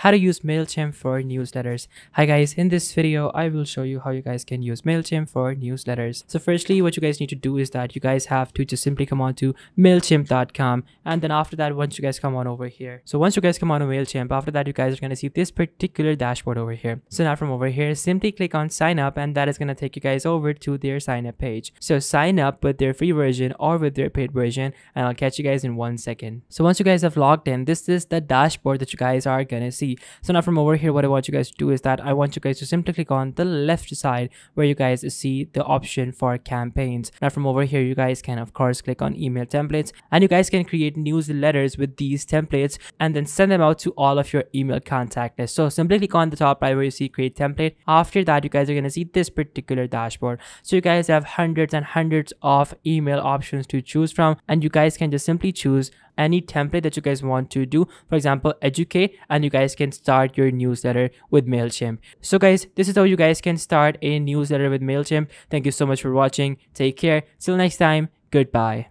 how to use Mailchimp for newsletters. Hi guys, in this video I will show you how you guys can use Mailchimp for newsletters. So firstly, what you guys need to do is that you guys have to just simply come on to mailchimp.com, and then after that, once you guys come on over here, so once you guys come on to Mailchimp, after that you guys are going to see this particular dashboard over here. So now from over here, simply click on sign up, and that is going to take you guys over to their sign up page. So sign up with their free version or with their paid version, and I'll catch you guys in 1 second. So once you guys have logged in, this is the dashboard that you guys are gonna see. So now from over here, what I want you guys to do is that I want you guys to simply click on the left side where you guys see the option for campaigns. Now from over here, you guys can of course click on email templates, and you guys can create newsletters with these templates and then send them out to all of your email contact list. So simply click on the top right where you see create template. After that, you guys are gonna see this particular dashboard. So you guys have hundreds and hundreds of email options to choose from, and you guys can just simply choose any template that you guys want to do. For example, educate, and you guys can start your newsletter with Mailchimp. So guys, this is how you guys can start a newsletter with Mailchimp. Thank you so much for watching. Take care. Till next time. Goodbye.